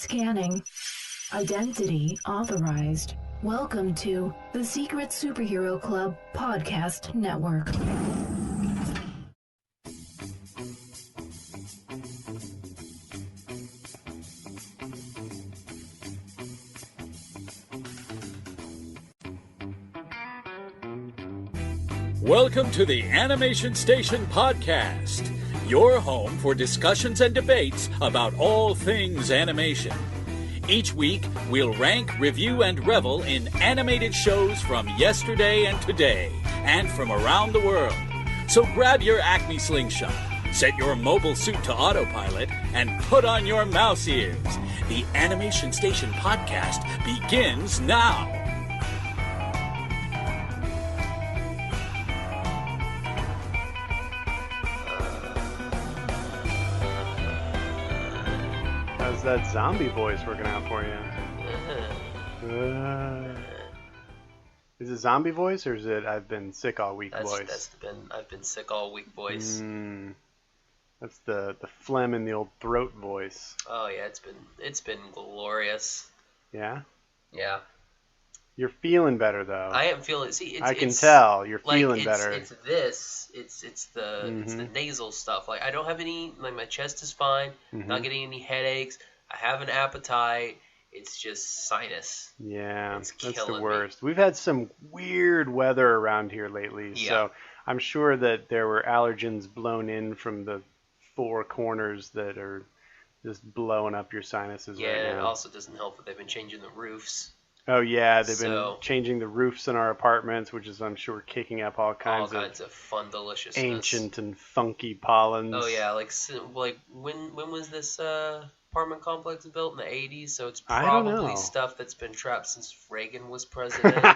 Scanning. Identity authorized. Welcome to the Secret Superhero Club Podcast Network. Welcome to the Animation Station Podcast, your home for discussions and debates about all things animation. Each week, we'll rank, review, and revel in animated shows from yesterday and today, and from around the world. So grab your Acme slingshot, set your mobile suit to autopilot, and put on your mouse ears. The Animation Station Podcast begins now. How's that zombie voice working out for you? Is it zombie voice or is it I've been sick all week voice? I've been sick all week voice. That's the phlegm in the old throat voice. Oh yeah, it's been glorious. Yeah? Yeah. You're feeling better though. I am feeling. See, I can tell you're like, feeling better. It's the nasal stuff. Like I don't have any. Like my chest is fine. Not getting any headaches. I have an appetite. It's just sinus. Yeah, it's that's the killing worst. We've had some weird weather around here lately, so I'm sure that there were allergens blown in from the four corners that are just blowing up your sinuses right now. Yeah, it also doesn't help that they've been changing the roofs. Oh yeah, they've been changing the roofs in our apartments, which is, I'm sure, kicking up all kinds of fun deliciousness, ancient and funky pollens. Oh yeah, like when was this apartment complex built in the 80s? So it's probably stuff that's been trapped since Reagan was president.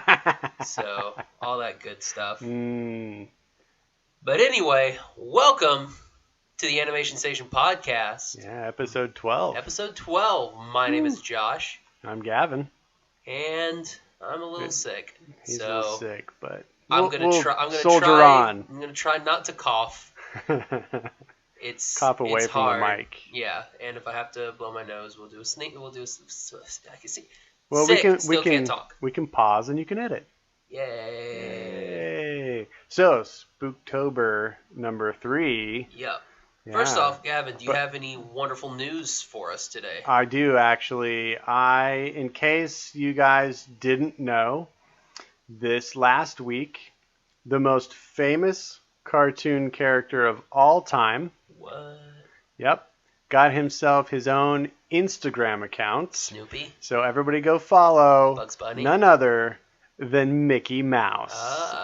So all that good stuff. But anyway, welcome to the Animation Station Podcast. Yeah, episode 12. Episode 12. My name is Josh. I'm Gavin. And I'm a little sick. He's a little sick, but I'm gonna try not to cough. Cough away it's from hard. the mic. Yeah, and if I have to blow my nose, we'll do a sneak. We'll do I can see. Well, sick, can't talk. We can pause and you can edit. Yay! So Spooktober number 3. Yep. Yeah. First off, Gavin, do you have any wonderful news for us today? I do, actually. In case you guys didn't know, this last week, the most famous cartoon character of all time. What? Yep. Got himself his own Instagram account. Snoopy. So everybody go follow Bugs Bunny. None other than Mickey Mouse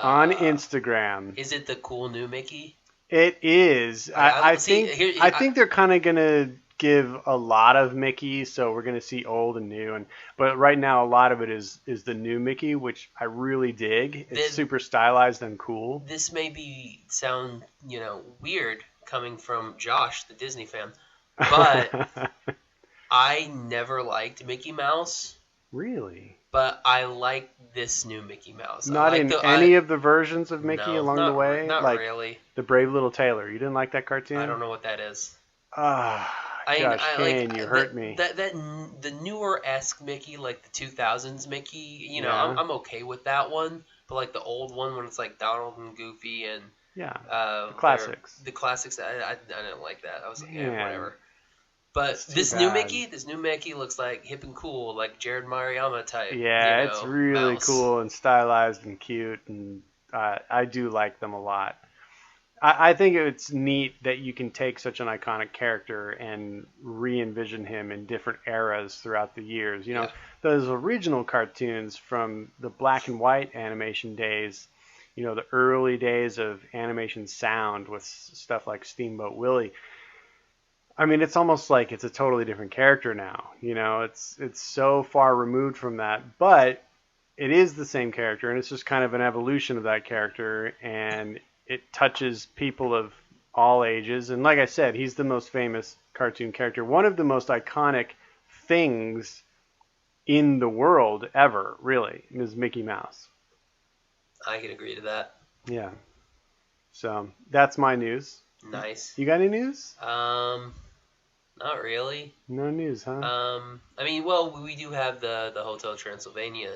on Instagram. Is it the cool new Mickey? It is. I think they're kind of going to give a lot of Mickey, so we're going to see old and new. But right now, a lot of it is the new Mickey, which I really dig. It's super stylized and cool. This may sound weird coming from Josh, the Disney fan, but I never liked Mickey Mouse. Really? But I like this new Mickey Mouse. Not in any of the versions of Mickey along the way? Not like really. The Brave Little Tailor. You didn't like that cartoon? I don't know what that is. Josh Kane, you hurt me. The newer-esque Mickey, like the 2000s Mickey, I'm okay with that one. But like the old one when it's like Donald and Goofy and... Yeah, the classics. The classics, I didn't like that. I was like, whatever. But this new Mickey looks like hip and cool, like Jared Mariyama type. Yeah, it's really mouse. Cool and stylized and cute, and I do like them a lot. I think it's neat that you can take such an iconic character and re-envision him in different eras throughout the years. Those original cartoons from the black and white animation days, the early days of animation sound with stuff like Steamboat Willie. I mean, it's almost like it's a totally different character now. It's so far removed from that, but it is the same character, and it's just kind of an evolution of that character, and it touches people of all ages. And like I said, he's the most famous cartoon character, one of the most iconic things in the world ever, really, is Mickey Mouse. I can agree to that. Yeah. So that's my news. Nice. You got any news? Not really. No news, huh? I mean, well, we do have the Hotel Transylvania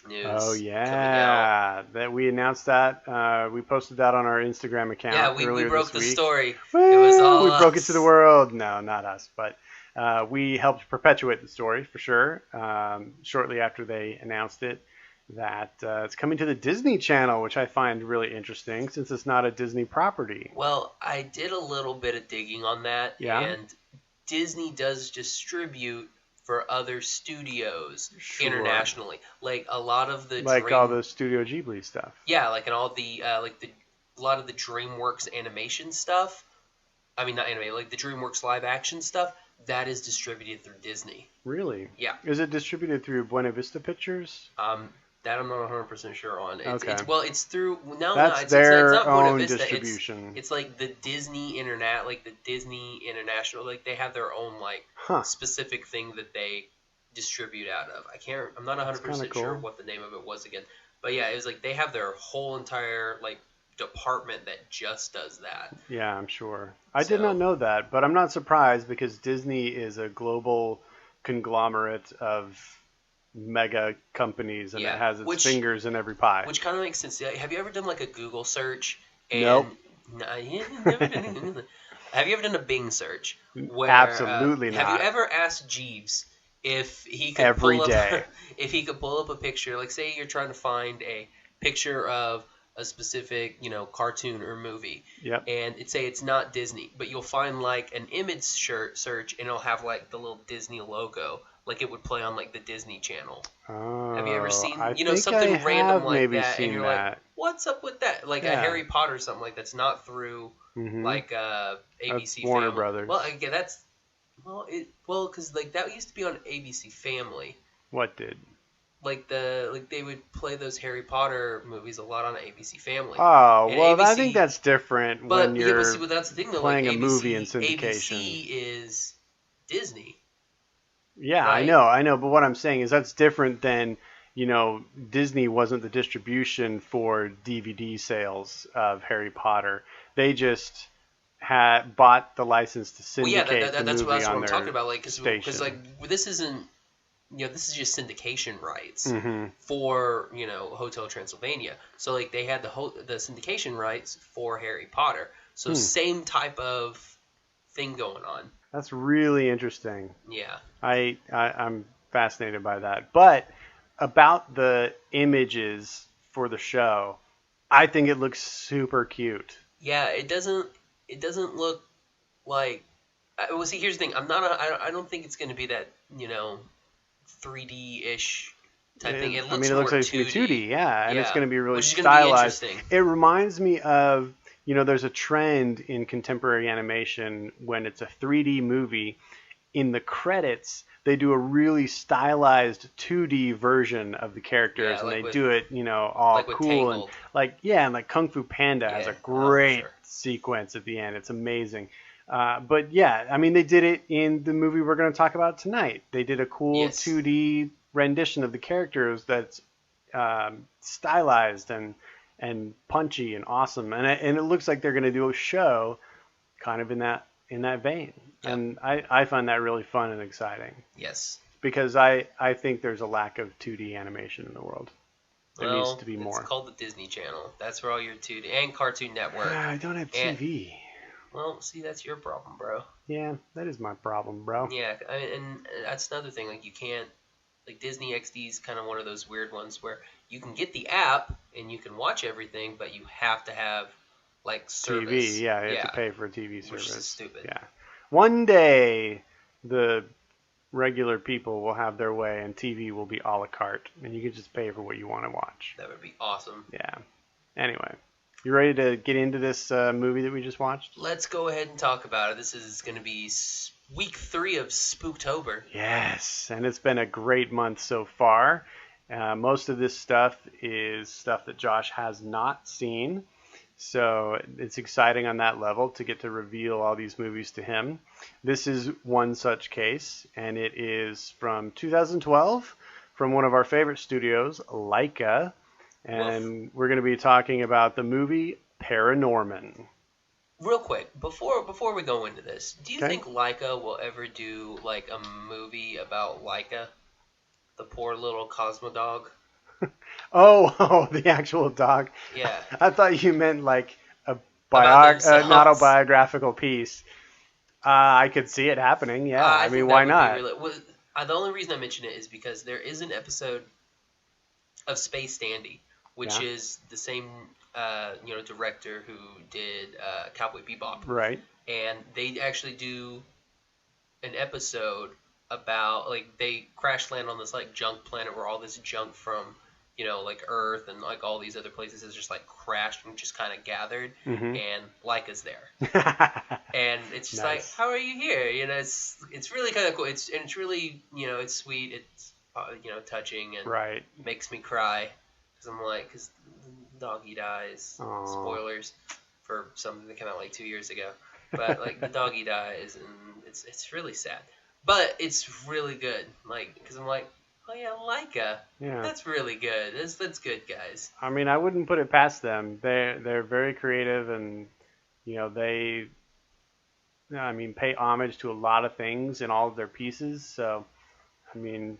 news Oh coming out. yeah, that we announced that. We posted that on our Instagram account Yeah, we earlier broke this the week. story. Woo! It was all We broke it us. to the world. No, not us, but we helped perpetuate the story for sure. Shortly after they announced it, that it's coming to the Disney Channel, which I find really interesting since it's not a Disney property. Well, I did a little bit of digging on that, Yeah? and Disney does distribute for other studios Sure. internationally. Like a lot of the All the Studio Ghibli stuff. Yeah, like and all the a lot of the DreamWorks animation stuff. I mean, not animated, like the DreamWorks live action stuff. That is distributed through Disney. Really? Yeah. Is it distributed through Buena Vista Pictures? That I'm not 100% sure on. Okay. It's through That's it's their not Buena own Vista. distribution. It's like the Disney Internet, like the Disney International, like they have their own like specific thing that they distribute out of. I'm not 100% sure what the name of it was again. But yeah, it was like they have their whole entire like department that just does that. Yeah, I'm sure. I did not know that, but I'm not surprised because Disney is a global conglomerate of mega companies and it has its fingers in every pie. Which kind of makes sense. Have you ever done like a Google search? Nope. Have you ever done a Bing search? Absolutely not. Have you ever asked Jeeves if he could if he could pull up a picture? Like, say you're trying to find a picture of a specific, cartoon or movie. Yep. And it's not Disney, but you'll find like an image search and it'll have like the little Disney logo. Like it would play on like the Disney Channel. Oh, have you ever seen something random like that, and you're that. like, "What's up with that?" Like a Harry Potter or something like that's not through like ABC Warner Family. Brothers. Well, again, because like that used to be on ABC Family. What did? Like they would play those Harry Potter movies a lot on ABC Family. Oh, and well, ABC, I think that's different when you're that's the thing, though, playing like, a movie in syndication. ABC is Disney. Yeah, right? I know, but what I'm saying is that's different than, Disney wasn't the distribution for DVD sales of Harry Potter. They just had bought the license to syndicate the movie that's what on I'm their talking about. Like, because this isn't, this is just syndication rights for Hotel Transylvania. So like they had the syndication rights for Harry Potter. So same type of thing going on. That's really interesting. Yeah. I'm fascinated by that. But about the images for the show, I think it looks super cute. Yeah, it doesn't look like. Well, see, here's the thing. I don't think it's going to be that 3D-ish type thing. It looks like it's going to be 2D, yeah, and it's going to be really stylized. It reminds me of, there's a trend in contemporary animation when it's a 3D movie. In the credits, they do a really stylized 2D version of the characters, and they do it, all like cool and like Kung Fu Panda has a great sequence at the end. It's amazing. But yeah, I mean, they did it in the movie we're going to talk about tonight. They did a cool 2D rendition of the characters that's stylized and punchy and awesome, and it looks like they're going to do a show kind of in that vein. Yep. And I find that really fun and exciting. Yes. Because I think there's a lack of 2D animation in the world. There needs to be more. It's called the Disney Channel. That's where all your 2D and Cartoon Network. I don't have TV. Well, see, that's your problem, bro. Yeah, that is my problem, bro. Yeah, and that's another thing. Like, you can't... Like, Disney XD is kind of one of those weird ones where you can get the app and you can watch everything, but you have to have, like, service. TV, yeah, you have to pay for a TV service. Which is stupid. Yeah. One day, the regular people will have their way and TV will be a la carte, and you can just pay for what you want to watch. That would be awesome. Yeah. Anyway, you ready to get into this movie that we just watched? Let's go ahead and talk about it. This is going to be week 3 of Spooktober. Yes, and it's been a great month so far. Most of this stuff is stuff that Josh has not seen. So it's exciting on that level to get to reveal all these movies to him. This is one such case, and it is from 2012 from one of our favorite studios, Laika. And we're going to be talking about the movie ParaNorman. real quick, before we go into this, do you think Laika will ever do like a movie about Laika, the poor little Cosmo dog? Oh, the actual dog. Yeah. I thought you meant like an autobiographical piece. I could see it happening. Yeah, I mean, why not? The only reason I mention it is because there is an episode of Space Dandy, which is the same director who did Cowboy Bebop. Right. And they actually do an episode about, like, they crash land on this like junk planet where all this junk from like Earth and like all these other places is just like crashed and just kind of gathered, and Laika's there. And it's just like, how are you here? It's really kind of cool. It's really it's sweet. It's touching and makes me cry because the doggy dies. Aww. Spoilers for something that came out like 2 years ago. But like the doggy dies and it's really sad. But it's really good. Like, because I'm like, oh yeah, Laika. Yeah. That's really good. That's good, guys. I mean, I wouldn't put it past them. They're very creative, and they pay homage to a lot of things in all of their pieces. So, I mean,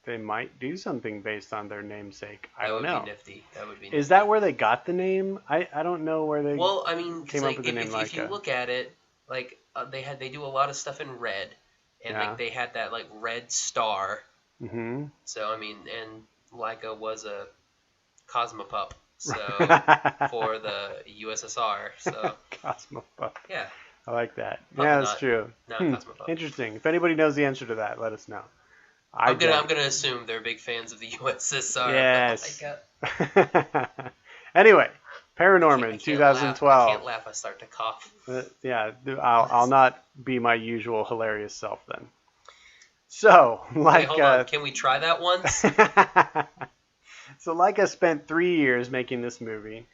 they might do something based on their namesake. I don't know. That would be nifty. Is that where they got the name? I don't know where they came up with the name Laika. If you look at it, like they do a lot of stuff in red, and like they had that like red star. Mm-hmm. So I mean, and Laika was a Cosmopup, so for the USSR. So Cosmopup. Yeah. I like that. Yeah, that's true. Not Cosmopup. Interesting. If anybody knows the answer to that, let us know. I'm gonna assume they're big fans of the USSR. Yes. Anyway, ParaNorman, 2012. I can't laugh. I start to cough. I'll not be my usual hilarious self then. So, like, hold on. Can we try that once? So, Laika spent 3 years making this movie,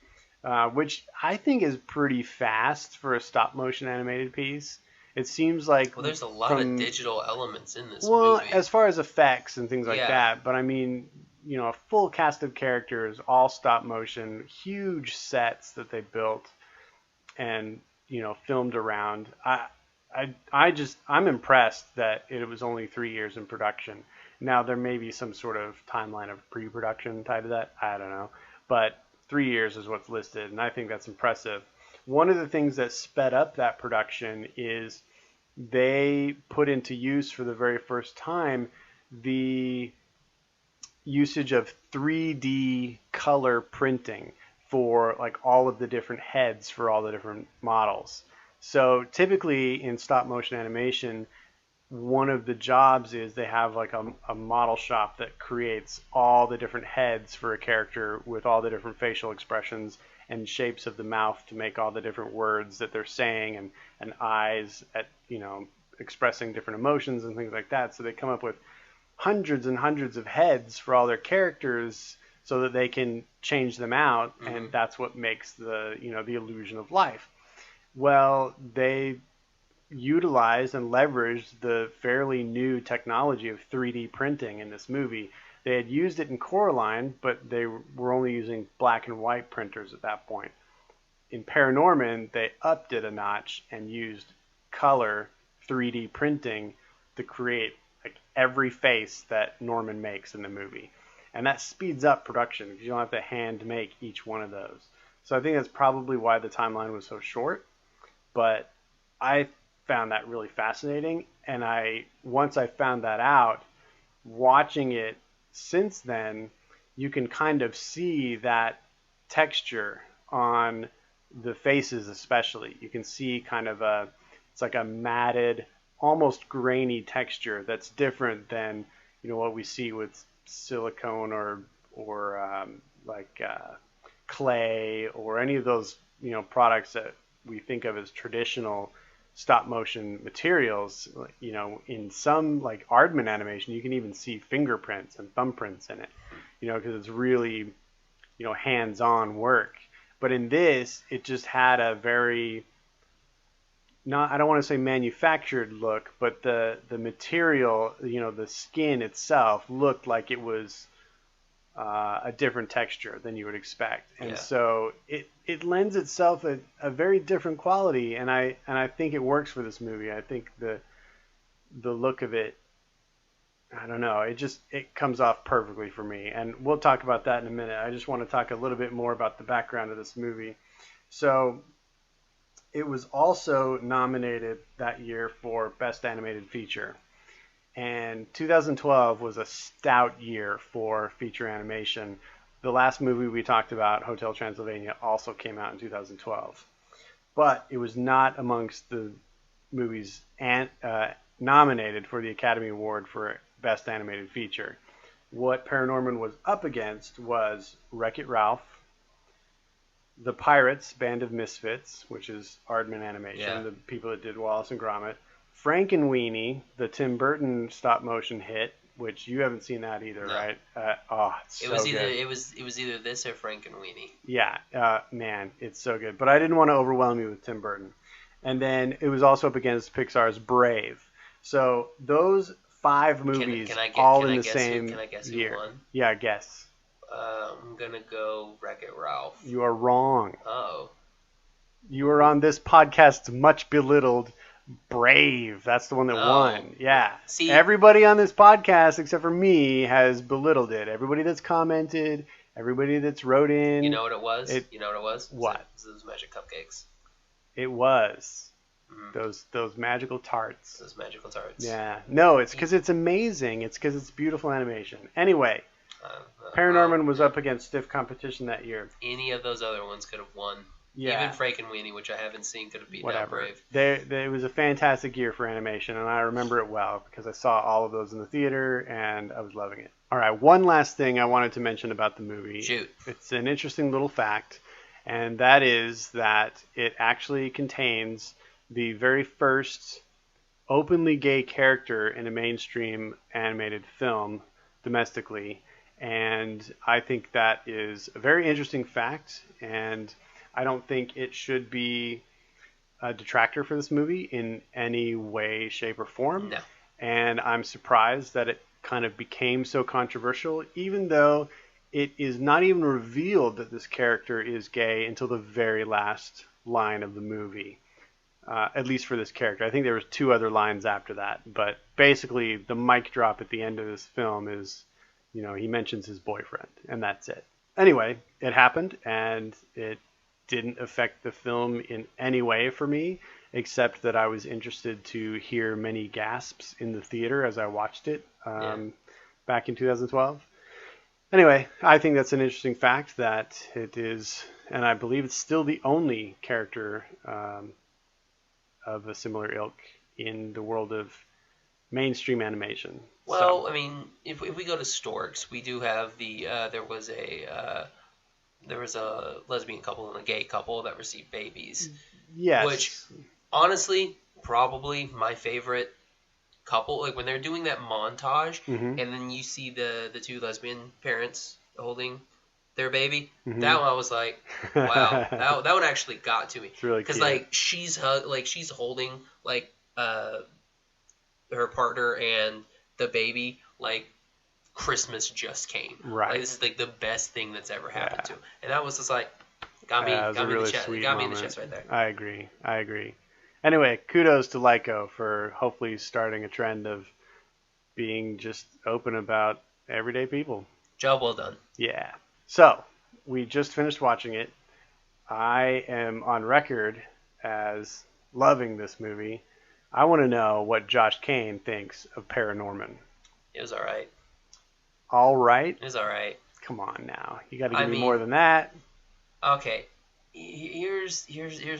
which I think is pretty fast for a stop-motion animated piece. It seems like... Well, there's a lot of digital elements in this movie. Well, as far as effects and things like that, but I mean, a full cast of characters, all stop-motion, huge sets that they built and, filmed around. I'm impressed that it was only 3 years in production. Now, there may be some sort of timeline of pre-production tied to that. I don't know. But 3 years is what's listed, and I think that's impressive. One of the things that sped up that production is they put into use for the very first time the usage of 3D color printing for like all of the different heads for all the different models. So typically in stop motion animation, one of the jobs is they have like a model shop that creates all the different heads for a character with all the different facial expressions and shapes of the mouth to make all the different words that they're saying, and eyes at expressing different emotions and things like that. So they come up with hundreds and hundreds of heads for all their characters so that they can change them out, and that's what makes the the illusion of life. Well, they utilized and leveraged the fairly new technology of 3D printing in this movie. They had used it in Coraline, but they were only using black and white printers at that point. In ParaNorman, they upped it a notch and used color 3D printing to create like every face that Norman makes in the movie. And that speeds up production because you don't have to hand make each one of those. So I think that's probably why the timeline was so short. But I found that really fascinating. And once I found that out, watching it since then, you can kind of see that texture on the faces especially. You can see kind of it's like a matted, almost grainy texture that's different than what we see with silicone or clay or any of those products that we think of as traditional stop motion materials. In some like Aardman animation, you can even see fingerprints and thumbprints in it, because it's really hands-on work. But in this, it just had a very I don't want to say manufactured look, but the material, the skin itself looked like it was a different texture than you would expect. And so it lends itself a very different quality, and I think it works for this movie. I think the look of it, I don't know, it comes off perfectly for me. And we'll talk about that in a minute. I just want to talk a little bit more about the background of this movie. So it was also nominated that year for Best Animated Feature. And 2012 was a stout year for feature animation. The last movie we talked about, Hotel Transylvania, also came out in 2012. But it was not amongst the movies nominated for the Academy Award for Best Animated Feature. What ParaNorman was up against was Wreck-It Ralph, The Pirates, Band of Misfits, which is Aardman Animation, the people that did Wallace and Gromit, Frankenweenie, the Tim Burton stop-motion hit, which you haven't seen that either, right? It's so good. It was either this or Frankenweenie. Yeah, man, it's so good. But I didn't want to overwhelm you with Tim Burton. And then it was also up against Pixar's Brave. So those 5 movies all in the same year. Can I guess who won? Yeah, guess. I'm going to go Wreck-It Ralph. You are wrong. Oh. You are on this podcast's much belittled Brave. That's the one that won. Yeah. See, everybody on this podcast except for me has belittled it. Everybody that's commented, everybody that's wrote in. You know what it was? What? It was those magic cupcakes. It was. Those magical tarts. Those magical tarts. Yeah. No, it's because it's amazing. It's because it's beautiful animation. Anyway, ParaNorman was up against stiff competition that year. Any of those other ones could have won. Yeah. Even Frankenweenie, which I haven't seen, could have beaten out Brave. It was a fantastic year for animation, and I remember it well because I saw all of those in the theater, and I was loving it. All right, one last thing I wanted to mention about the movie. Shoot. It's an interesting little fact, and that is that it actually contains the very first openly gay character in a mainstream animated film domestically, and I think that is a very interesting fact, and I don't think it should be a detractor for this movie in any way, shape, or form. No. And I'm surprised that it kind of became so controversial, even though it is not even revealed that this character is gay until the very last line of the movie, at least for this character. I think there was 2 other lines after that, but basically the mic drop at the end of this film is, he mentions his boyfriend, and that's it. Anyway, it happened, and it didn't affect the film in any way for me, except that I was interested to hear many gasps in the theater as I watched it back in 2012. Anyway, I think that's an interesting fact that it is, and I believe it's still the only character of a similar ilk in the world of mainstream animation. Well, I mean, if we go to Storks, we do have there was a lesbian couple and a gay couple that received babies. Yes. Which, honestly, probably my favorite couple. Like, when they're doing that montage, and then you see the 2 lesbian parents holding their baby, that one I was like, wow. that one actually got to me. It's really cute. Because, she's holding, her partner and the baby, Christmas just came. Right. This is the best thing that's ever happened to him. And that was just got me in the chest right there. I agree. Anyway, kudos to Lyco for hopefully starting a trend of being just open about everyday people. Job well done. Yeah. So, we just finished watching it. I am on record as loving this movie. I want to know what Josh Kane thinks of ParaNorman. It was alright. All right? It was alright. Come on now. You got to give me more than that. Okay. Here's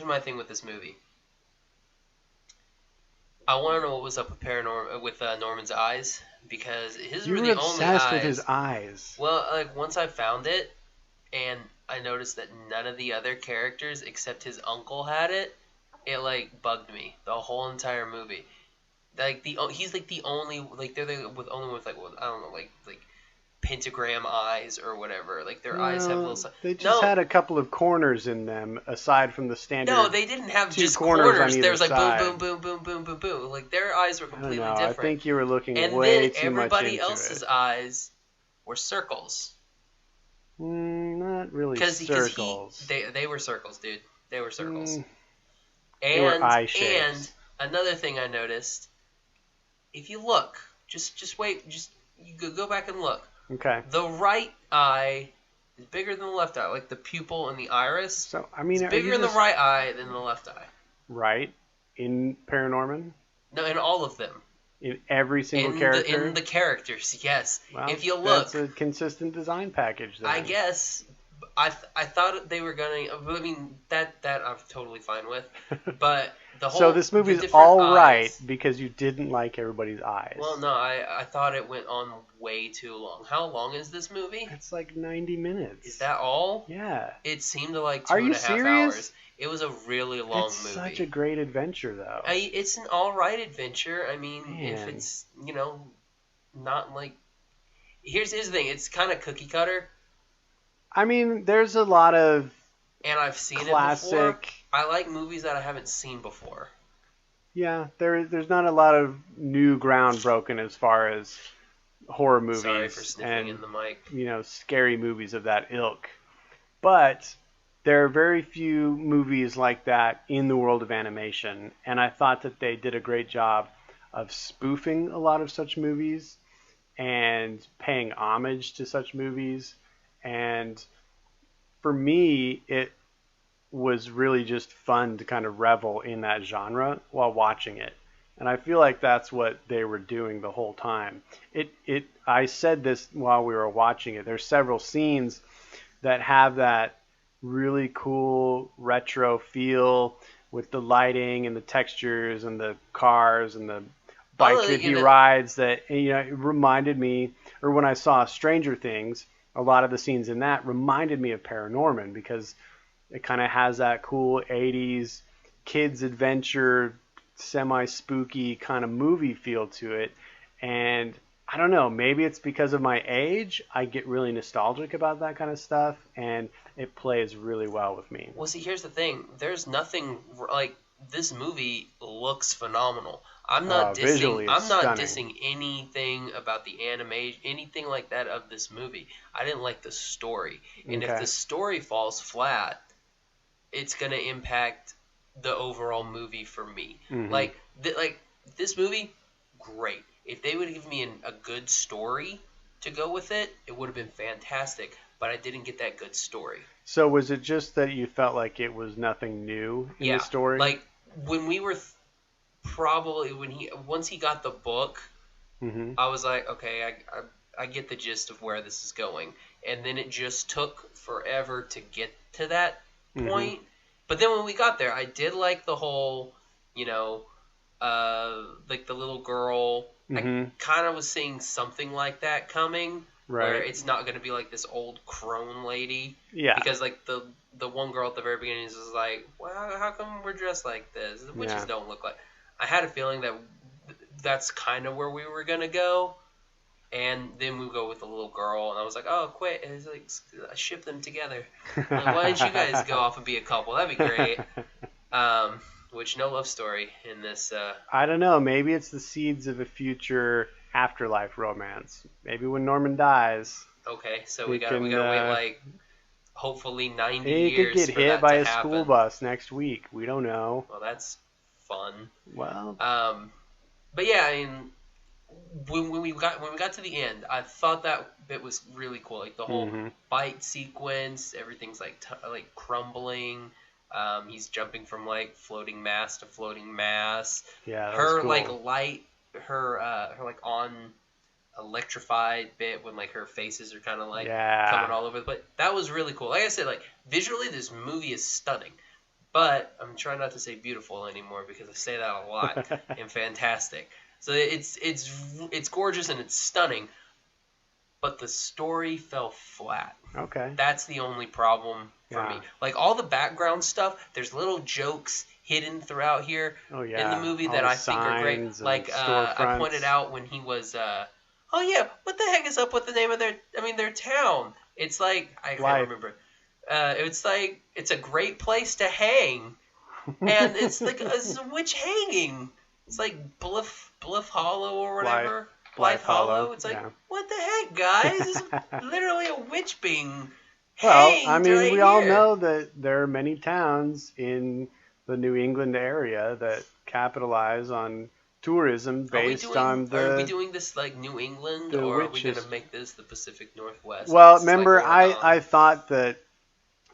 my thing with this movie. I want to know what was up with Norman's eyes, because his were the only eyes. You were obsessed with his eyes. Well, once I found it, and I noticed that none of the other characters except his uncle had it, it bugged me the whole entire movie. He's the only they're only with I don't know pentagram eyes or whatever. Their eyes have little. They just had a couple of corners in them aside from the standard. No, they didn't have 2 just corners. There was side. boom, boom, boom, boom, boom, boom, boom. Their eyes were completely different. I think you were looking and way then too much into everybody else's eyes were circles. Not really circles. They were circles, dude. They were circles. They were eye shapes. And another thing I noticed, if you look, just wait, you go back and look. Okay. The right eye is bigger than the left eye, like the pupil and the iris. So I mean, it's bigger in the right eye than the left eye. Right? In ParaNorman? No, in all of them. In every single character? In the characters, yes. Well, if you look, that's a consistent design package then. I guess. I thought they were gonna. I mean, that I'm totally fine with. But the whole. So this movie's all right because you didn't like everybody's eyes. Well, no, I thought it went on way too long. How long is this movie? It's like 90 minutes. Is that all? Yeah. It seemed like 2.5 hours. It was a really long movie. It's such a great adventure, though. It's an all right adventure. I mean, Man. if it's not like. Here's the thing. It's kind of cookie cutter. I mean, there's a lot of and I've seen classic... it before. I like movies that I haven't seen before. Yeah, there's not a lot of new ground broken as far as horror movies. Sorry for sniffing in the mic. Scary movies of that ilk. But there are very few movies like that in the world of animation, and I thought that they did a great job of spoofing a lot of such movies and paying homage to such movies. And for me, it was really just fun to kind of revel in that genre while watching it. And I feel like that's what they were doing the whole time. I said this while we were watching it. There's several scenes that have that really cool retro feel with the lighting and the textures and the cars and the bike that he rides that it reminded me, or when I saw Stranger Things, a lot of the scenes in that reminded me of ParaNorman because it kind of has that cool 80s kids adventure, semi-spooky kind of movie feel to it. And I don't know, maybe it's because of my age, I get really nostalgic about that kind of stuff, and it plays really well with me. Well, see, here's the thing. There's nothing, like, this movie looks phenomenal. I'm not dissing anything about the animation, anything like that of this movie. I didn't like the story. And if the story falls flat, it's going to impact the overall movie for me. Mm-hmm. Like this movie, great. If they would give me a good story to go with it, it would have been fantastic. But I didn't get that good story. So was it just that you felt like it was nothing new in the story? Like when we were once he got the book, mm-hmm. I was like, okay, I get the gist of where this is going. And then it just took forever to get to that point. Mm-hmm. But then when we got there, I did like the whole, like the little girl. Mm-hmm. I kind of was seeing something like that coming. Right. Where it's not going to be like this old crone lady. Yeah. Because like the one girl at the very beginning is like, well, how come we're dressed like this? The witches don't look like. I had a feeling that that's kind of where we were going to go. And then we go with the little girl, and I was like, oh, quit. And it's like, ship them together. Like, why don't you guys go off and be a couple? That'd be great. Which, no love story in this. I don't know. Maybe it's the seeds of a future afterlife romance. Maybe when Norman dies. Okay, so we gotta wait like hopefully 90 years. He could get hit by a school bus next week. We don't know. Well, that's fun. Well. But yeah, I mean, when we got to the end, I thought that bit was really cool. Like the whole mm-hmm. fight sequence, everything's like crumbling. He's jumping from like floating mass to floating mass. Yeah, that her was cool. like light. Her like on electrified bit when like her faces are kind of like coming all over. But that was really cool. Like I said, like visually this movie is stunning. But I'm trying not to say beautiful anymore because I say that a lot. And fantastic. So it's gorgeous and it's stunning. But the story fell flat. Okay. That's the only problem for me. Like all the background stuff, there's little jokes hidden throughout here in the movie that I think are great. Like I pointed out when he was, oh yeah, what the heck is up with the name of their town? It's like I can't remember. It's like it's a great place to hang, and it's like it's a witch hanging. It's like Bluff Hollow or whatever. Blythe Hollow. It's like what the heck, guys? It's literally a witch being Well, I hanged mean, right we all here. know that there are many towns in the New England area that capitalize on tourism based on Are we doing this like New England, the or are we gonna witches. make this the Pacific Northwest? Like Well, this is like remember, I Oregon. thought that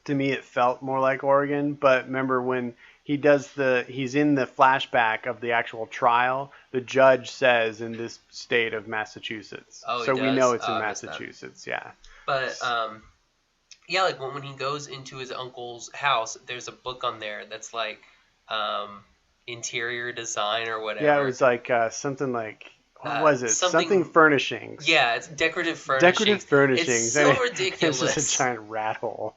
to me it felt more like Oregon, but remember when he's in the flashback of the actual trial, the judge says in this state of Massachusetts. Oh, he So we know does. it's in I missed that. Massachusetts, yeah. But yeah, like when he goes into his uncle's house, there's a book on there that's like interior design or whatever. Yeah, it was like something like, what was it? Something furnishings. Yeah, it's decorative furnishings. Decorative furnishings. It's so ridiculous. It's just a giant rat hole.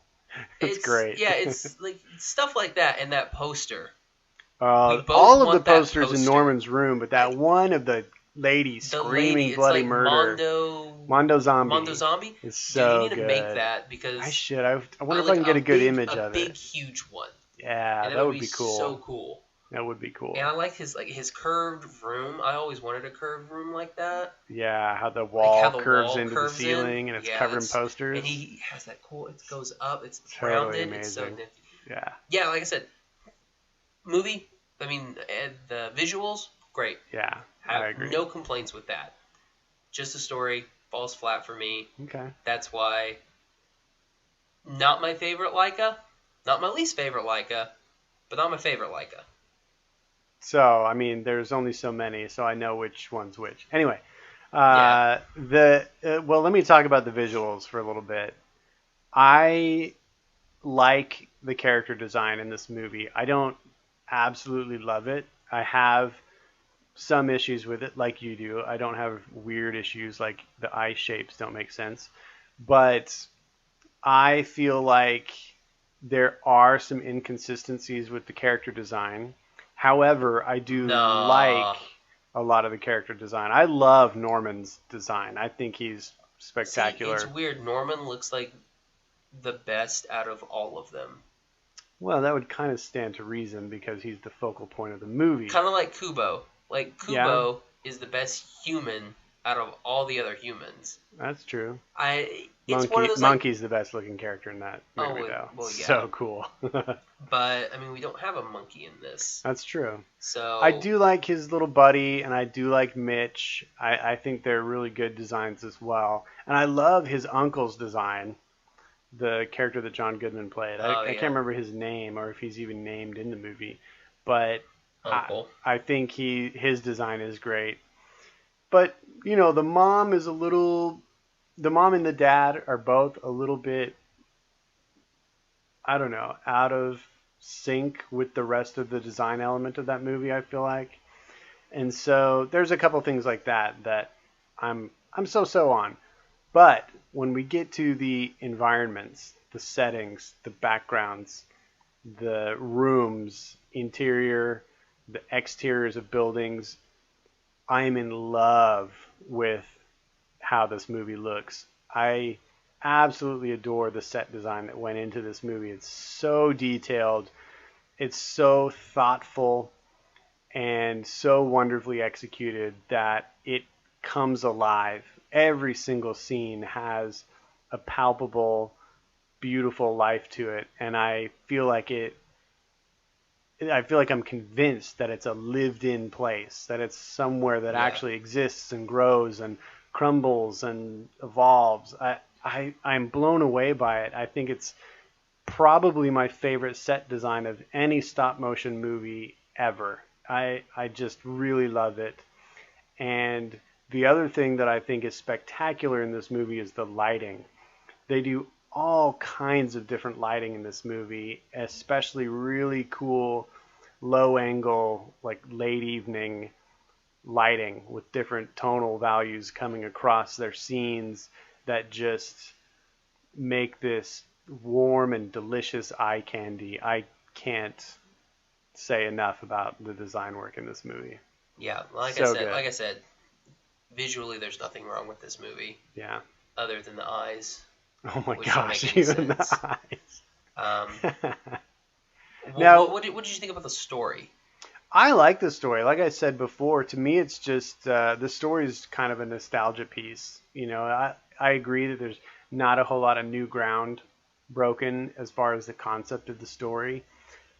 It's great. Yeah, it's like stuff like that, and that poster. All of the posters in Norman's room, but that one of the lady screaming bloody like murder. Mondo Zombie. It's so Dude, you need good. to make that because I should. I wonder if I can get a good image of it. A big, huge one. Yeah, that would be cool. So cool. That would be cool. And I like his curved room. I always wanted a curved room like that. Yeah, how the wall curves into the ceiling and it's covered in posters. And he has that cool. It goes up. It's totally rounded. amazing. It's so nifty. Yeah. Yeah, like I said, movie. I mean, the visuals, great. Yeah, I agree. No complaints with that. Just the story falls flat for me. Okay. That's why. Not my favorite Leica, not my least favorite Leica, but not my favorite Leica. So, I mean, there's only so many, so I know which one's which. Anyway, well, let me talk about the visuals for a little bit. I like the character design in this movie. I don't absolutely love it. I have some issues with it, like you do. I don't have weird issues like the eye shapes don't make sense. But I feel like there are some inconsistencies with the character design. However, I do like a lot of the character design. I love Norman's design. I think he's spectacular. See, it's weird. Norman looks like the best out of all of them. Well, that would kind of stand to reason because he's the focal point of the movie. Kind of like Kubo. Like, Kubo is the best human out of all the other humans. That's true. Monkey's the best looking character in that movie, though. Well, yeah. So cool. But, I mean, we don't have a monkey in this. That's true. So I do like his little buddy, and I do like Mitch. I think they're really good designs as well. And I love his uncle's design, the character that John Goodman played. I can't remember his name or if he's even named in the movie. But I think his design is great. But, you know, the mom and the dad are both a little bit, I don't know, out of sync with the rest of the design element of that movie, I feel like. And so there's a couple things like that I'm so on. But when we get to the environments, the settings, the backgrounds, the rooms, interior, the exteriors of buildings, I am in love with how this movie looks. I absolutely adore the set design that went into this movie. It's so detailed. It's so thoughtful and so wonderfully executed that it comes alive. Every single scene has a palpable, beautiful life to it, and I feel like I'm convinced that it's a lived-in place, that it's somewhere that actually exists and grows and crumbles and evolves. I'm blown away by it. I think it's probably my favorite set design of any stop-motion movie ever. I just really love it. And the other thing that I think is spectacular in this movie is the lighting. They do all kinds of different lighting in this movie, especially really cool low angle, like late evening lighting with different tonal values coming across their scenes that just make this warm and delicious eye candy. I can't say enough about the design work in this movie. Yeah, like I said, visually there's nothing wrong with this movie. Yeah. Other than the eyes. Oh my gosh, even the eyes. Now, what did you think about the story? I like the story. Like I said before, to me it's just the story is kind of a nostalgia piece. You know, I agree that there's not a whole lot of new ground broken as far as the concept of the story,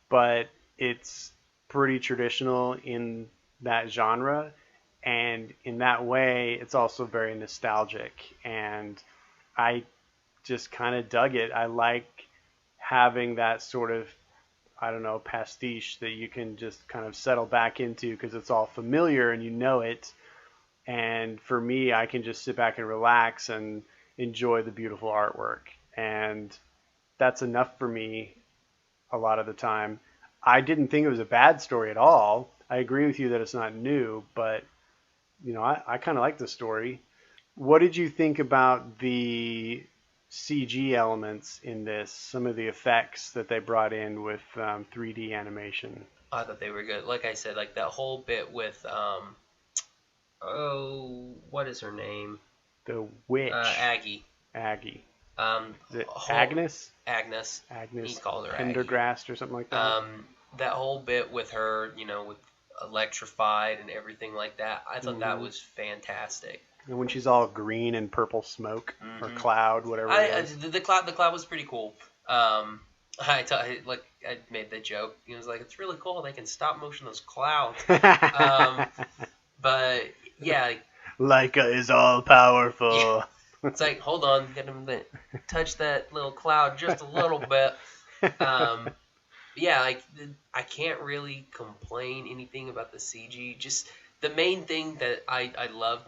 but it's pretty traditional in that genre. And in that way, it's also very nostalgic. And I just kind of dug it. I like having that sort of, I don't know, pastiche that you can just kind of settle back into because it's all familiar and you know it. And for me, I can just sit back and relax and enjoy the beautiful artwork. And that's enough for me a lot of the time. I didn't think it was a bad story at all. I agree with you that it's not new, but I kind of like the story. What did you think about the CG elements in this? Some of the effects that they brought in with 3D animation. I thought they were good. Like I said, like that whole bit with what is her name? The witch. Aggie. Is it Agnes? Agnes. He called her Pendergrast or something like that. That whole bit with her, with electrified and everything like that. I thought that was fantastic. And when she's all green and purple smoke or cloud, whatever it is. The cloud was pretty cool. I made the joke. It was like, it's really cool. They can stop motion those clouds. But yeah. Leica is all powerful. Yeah. It's like, hold on, get him to touch that little cloud just a little bit. Yeah, like I can't really complain anything about the CG. Just the main thing that I loved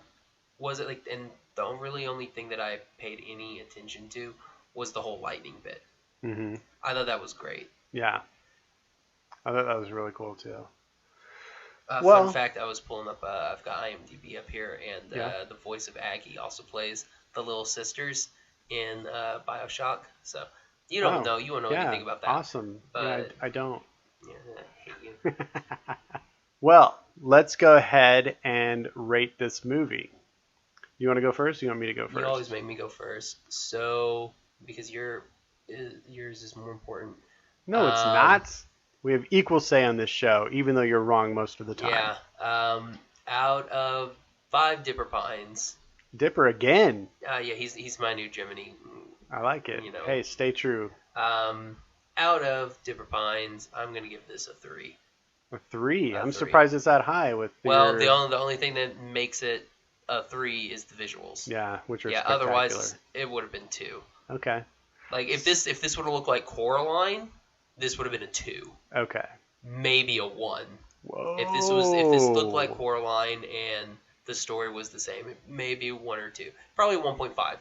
was it like, and the only thing that I paid any attention to was the whole lightning bit. Mm-hmm. I thought that was great. Yeah, I thought that was really cool too. Fun fact: I was pulling up. I've got IMDb up here, and the voice of Aggie also plays the little sisters in BioShock. So you don't know. You won't know anything about that. Awesome. But, yeah, I don't. Yeah, I hate you. Well, let's go ahead and rate this movie. You want to go first? Or you want me to go first? You always make me go first. So because yours is more important. No, it's not. We have equal say on this show, even though you're wrong most of the time. Yeah. Out of 5 Dipper Pines. Dipper again? Yeah, he's my new Jiminy. I like it. Hey, stay true. Out of Dipper Pines, I'm going to give this a 3. A 3? I'm surprised it's that high. The only thing that makes it a 3 is the visuals. Yeah, which are spectacular. Otherwise, it would have been 2. Okay. Like, if this would have looked like Coraline, this would have been a 2. Okay. Maybe a 1. Whoa. If this looked like Coraline and the story was the same, maybe 1 or 2. Probably 1.5.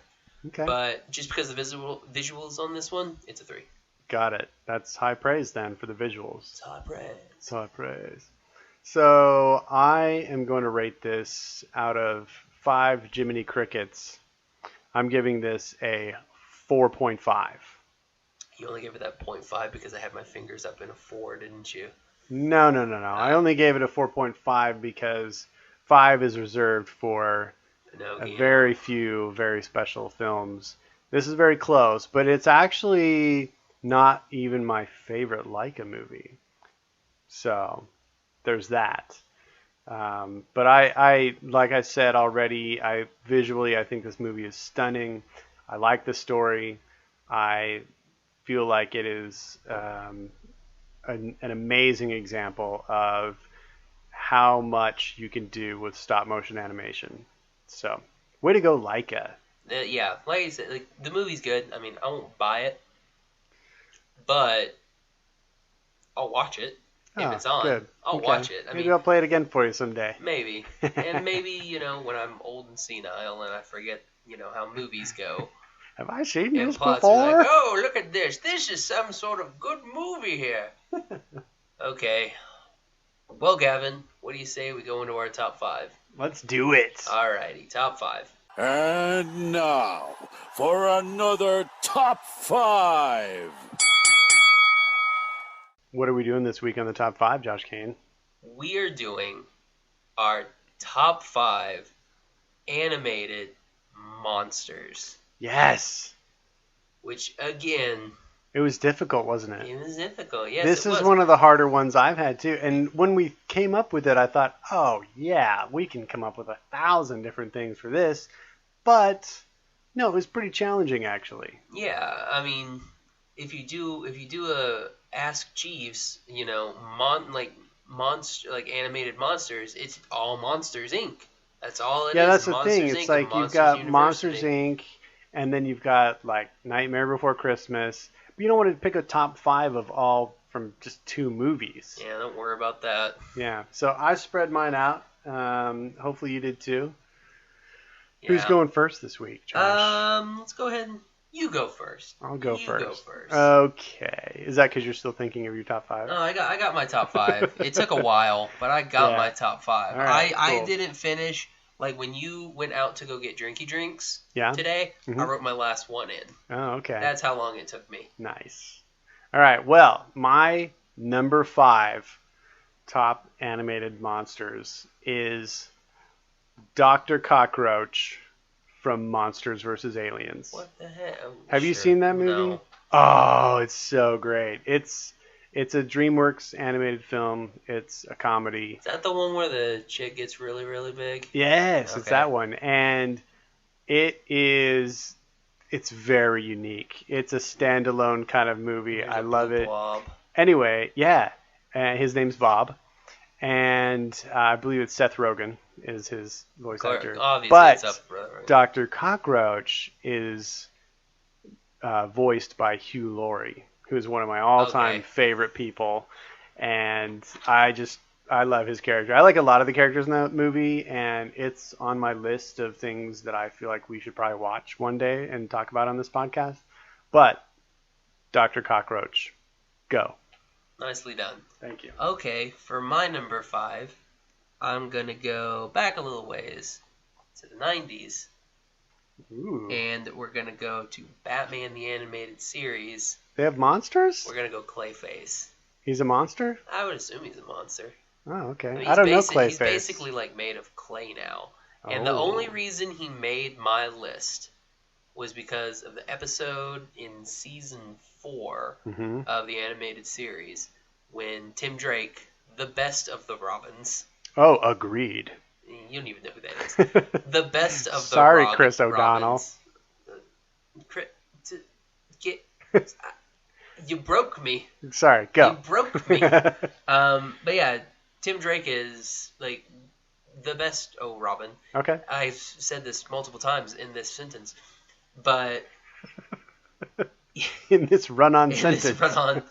Okay. But just because the visuals on this one, it's a 3. Got it. That's high praise then for the visuals. It's high praise. It's high praise. So I am going to rate this out of 5 Jiminy Crickets. I'm giving this a 4.5. You only gave it that 0.5 because I had my fingers up in a 4, didn't you? No. I only gave it a 4.5 because 5 is reserved for a very few very special films. This is very close, but it's actually not even my favorite Leica movie. So there's that. But I like I said already, visually I think this movie is stunning. I like the story. I feel like it is an amazing example of how much you can do with stop motion animation. So, way to go, Leica. Yeah, like I said, like, the movie's good. I mean, I won't buy it, but I'll watch it if it's on. Good. I'll watch it. Maybe I'll play it again for you someday. Maybe. And maybe, when I'm old and senile and I forget, how movies go. Have I seen this before? Like, oh, look at this. This is some sort of good movie here. Okay. Well, Gavin, what do you say we go into our top 5? Let's do it. Alrighty, top 5. And now, for another top 5. What are we doing this week on the top 5, Josh Kane? We are doing our top 5 animated monsters. Yes. Which, again... It was difficult, wasn't it? It was difficult, yes. This is one of the harder ones I've had, too. And when we came up with it, I thought, oh, yeah, we can come up with 1,000 different things for this. But, no, it was pretty challenging, actually. Yeah, I mean, if you do a Ask Jeeves, monster, like animated monsters, it's all Monsters Inc. That's all it is. Yeah, that's the Monsters thing. Inc. It's and like you've Monsters got University. Monsters Inc. and then you've got like Nightmare Before Christmas. But you don't want to pick a top 5 of all from just 2 movies. Yeah, don't worry about that. Yeah. So I spread mine out. Hopefully you did too. Yeah. Who's going first this week, Josh? Let's go ahead and you go first. I'll go You first. go first. Okay. Is that because you're still thinking of your top 5? No, I got my top 5. It took a while, but I got my top 5. All right, I cool. didn't finish. Like when you went out to go get drinky drinks Yeah. today, Mhm. I wrote my last one in. Oh, okay. That's how long it took me. Nice. All right. Well, my number 5 top animated monsters is Dr. Cockroach from Monsters vs. Aliens. What the heck? Have you seen that movie? No. Oh, it's so great. It's a DreamWorks animated film. It's a comedy. Is that the one where the chick gets really, really big? Yes, it's Okay. that one. And it's very unique. It's a standalone kind of movie. There's I a love blue it. blob. Anyway, yeah. His name's Bob. And I believe it's Seth Rogen is his voice actor. Obviously, But it's up, brother. Dr. Cockroach is voiced by Hugh Laurie, who is one of my all-time Okay. favorite people. And I love his character. I like a lot of the characters in that movie, and it's on my list of things that I feel like we should probably watch one day and talk about on this podcast. But Dr. Cockroach, go. Nicely done. Thank you. Okay, for my number 5, I'm going to go back a little ways to the 90s. Ooh. And we're going to go to Batman the Animated Series. They have monsters? We're going to go Clayface. He's a monster? I would assume he's a monster. Oh, okay. mean, I don't know He's Clayface. basically like made of clay now. And the Oh. only reason he made my list was because of the episode in season 4 Mhm. of the animated series when Tim Drake, the best of the Robins, Oh, agreed. you don't even know who that is, the best of the Sorry, Chris O'Donnell. Robins. You broke me. Sorry, You go. broke me. But yeah, Tim Drake is like the best Robin. Okay. I've said this multiple times in this sentence, but In this run-on in sentence. this run-on,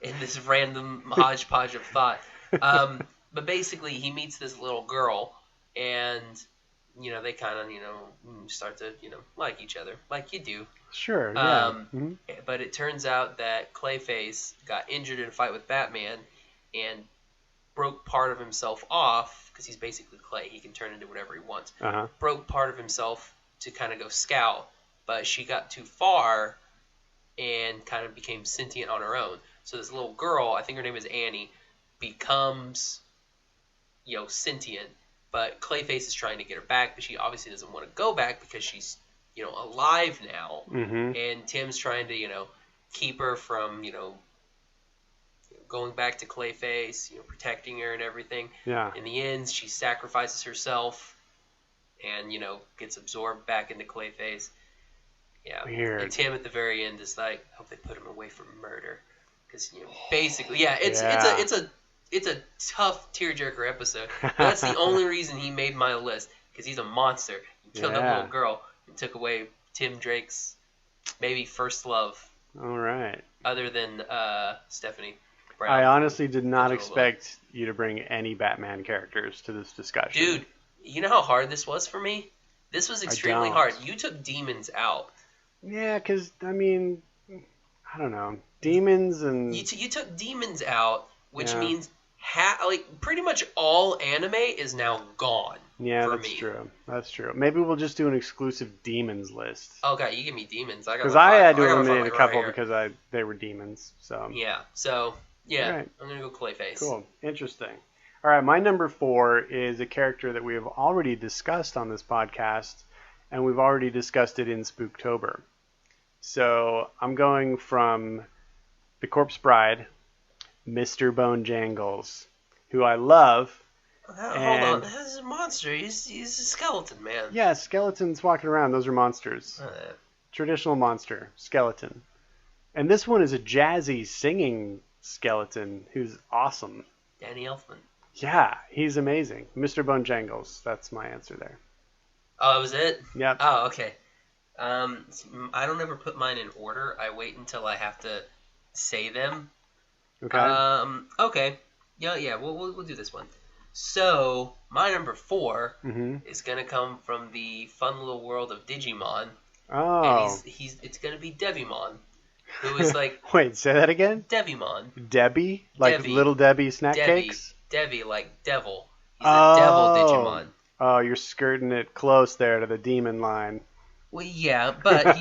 in this random hodgepodge of thought. But basically, he meets this little girl, and they kind of start to like each other, like you do. Sure, yeah. Mhm. But it turns out that Clayface got injured in a fight with Batman, and broke part of himself off because he's basically clay. He can turn into whatever he wants. Uh-huh. Broke part of himself to kind of go scout, but she got too far and kind of became sentient on her own. So this little girl, I think her name is Annie, becomes sentient, but Clayface is trying to get her back, but she obviously doesn't want to go back because she's alive now. Mm-hmm. And Tim's trying to keep her from going back to Clayface, protecting her and everything. Yeah. In the end, she sacrifices herself and gets absorbed back into Clayface. Yeah. Weird. And Tim at the very end is like, I hope they put him away from murder, because basically, yeah, it's a tough tearjerker episode. But that's the only reason he made my list, because he's a monster. He killed that little girl and took away Tim Drake's maybe first love, All right. other than Stephanie Brown. I honestly did not Angela expect you to bring any Batman characters to this discussion. Dude, you know how hard this was for me? This was extremely don't. hard. You took demons out. Yeah, because, I mean, I don't know. Demons and... You took demons out, which Yeah. means pretty much all anime is now gone. Yeah, for that's me. true. That's true. Maybe we'll just do an exclusive demons list. Okay, you give me demons. I got Because my I five. had to got my eliminate five a couple right here. because they were demons. So Yeah. So yeah, Alright. I'm gonna go Clayface. Cool. Interesting. All right, my number 4 is a character that we have already discussed on this podcast, and we've already discussed it in Spooktober. So I'm going from The Corpse Bride, Mr. Bone Jangles, who I love. Hold on, this is a monster. He's a skeleton, man. Yeah, skeletons walking around. Those are monsters. Uh, Traditional monster, skeleton. And this one is a jazzy singing skeleton who's awesome. Danny Elfman. Yeah, he's amazing. Mr. Bojangles. That's my answer there. Oh, that was it? Yep. Oh, okay. I don't ever put mine in order. I wait until I have to say them. Okay. Okay. Yeah. We'll do this one. So my number 4 is gonna come from the fun little world of Digimon. Oh. And it's gonna be Devimon, who is like Wait, say that again? Devimon. Debbie? Like Debbie. Little Debbie snack cakes? Debbie, like devil. He's a devil Digimon. Oh, you're skirting it close there to the demon line. Well, yeah, but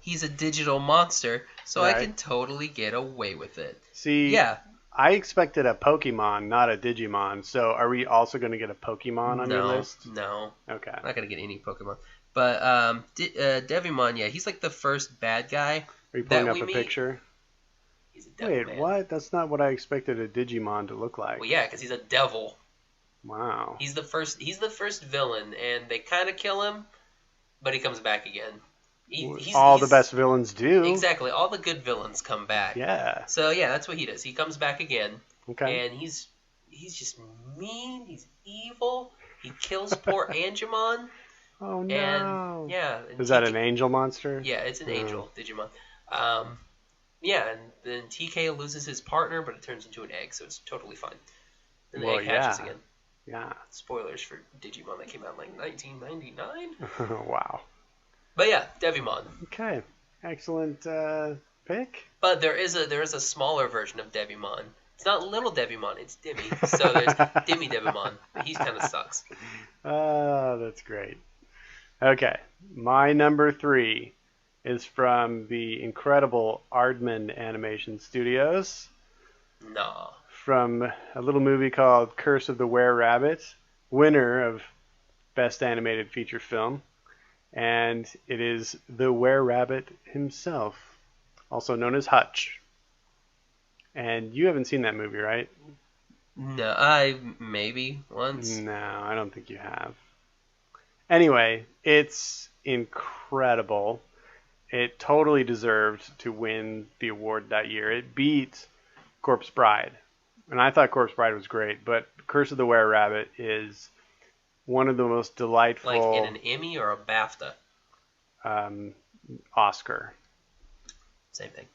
he's a digital monster, so Right. I can totally get away with it. See, Yeah. I expected a Pokemon, not a Digimon. So are we also going to get a Pokemon on your list? No. Okay. I'm not going to get any Pokemon. But Devimon, yeah, he's like the first bad guy. Are you pulling that up we a meet. picture? He's a devil Wait, man. what? That's not what I expected a Digimon to look like. Well, yeah, because he's a devil. Wow. He's the first villain, and they kind of kill him, but he comes back again. The best villains do. Exactly. All the good villains come back. Yeah. So yeah, that's what he does. He comes back again. Okay. And he's just mean. He's evil. He kills poor Angemon. Oh no. And yeah. Is that an angel monster? Yeah, it's an angel Digimon. Yeah, and then TK loses his partner, but it turns into an egg, so it's totally fine. And the egg hatches again. Yeah. Spoilers for Digimon that came out in like 1999. Wow. But yeah, Devimon. Okay. Excellent pick. But there is a smaller version of Devimon. It's not little Devimon, it's Dimmy. So there's Dimmy Devimon. He kind of sucks. Oh, that's great. Okay. My number 3 is from the incredible Aardman Animation Studios. Nah. From a little movie called Curse of the Were-Rabbit, winner of Best Animated Feature Film. And it is the Were-Rabbit himself, also known as Hutch. And you haven't seen that movie, right? No, I maybe once. No, I don't think you have. Anyway, it's incredible. It totally deserved to win the award that year. It beat Corpse Bride. And I thought Corpse Bride was great, but Curse of the Were-Rabbit is one of the most delightful... Like in an Emmy or a BAFTA? Oscar. Same thing.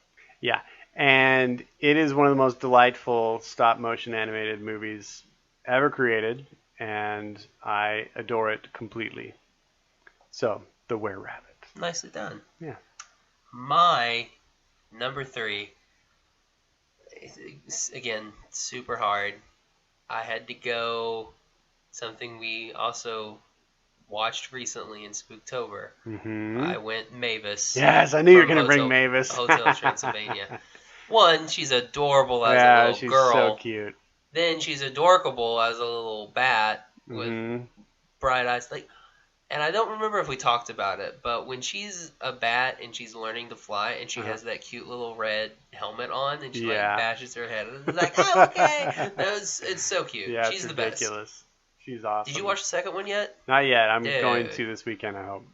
Yeah. And it is one of the most delightful stop-motion animated movies ever created, and I adore it completely. So, The Were-Rabbit. Nicely done. Yeah. My number 3, again, super hard. I had to go something we also watched recently in Spooktober. Mm-hmm. I went Mavis. Yes, I knew you were going to bring Mavis. Hotel Transylvania. One, she's adorable as a little she's girl. so cute. Then she's adorable as a little bat with bright eyes. And I don't remember if we talked about it, but when she's a bat and she's learning to fly and she has that cute little red helmet on and she bashes her head, it's like, oh, okay. It's so cute. Yeah, she's it's the ridiculous. best. She's awesome. Did you watch the second one yet? Not yet. I'm going to this weekend, I hope.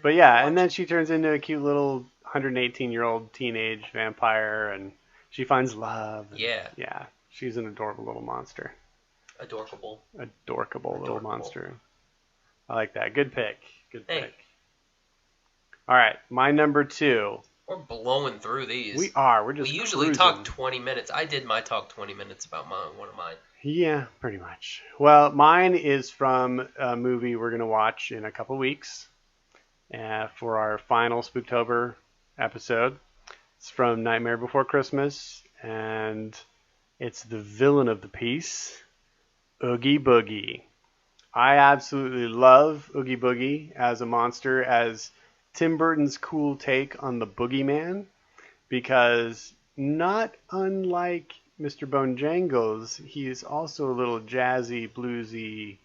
But yeah, and then she turns into a cute little 118-year-old teenage vampire, and she finds love. Yeah. Yeah. She's an adorable little monster. Adorkable. Adorkable little monster. I like that. Good pick. Good pick. All right, my number 2. We're blowing through these. We are. We're just We usually cruising. talk 20 minutes. I did my talk 20 minutes about one of mine. Yeah, pretty much. Well, mine is from a movie we're going to watch in a couple weeks for our final Spooktober episode. It's from Nightmare Before Christmas, and it's the villain of the piece, Oogie Boogie. I absolutely love Oogie Boogie as a monster, as Tim Burton's cool take on the Boogeyman, because not unlike Mr. Bojangles, he's also a little jazzy, bluesy,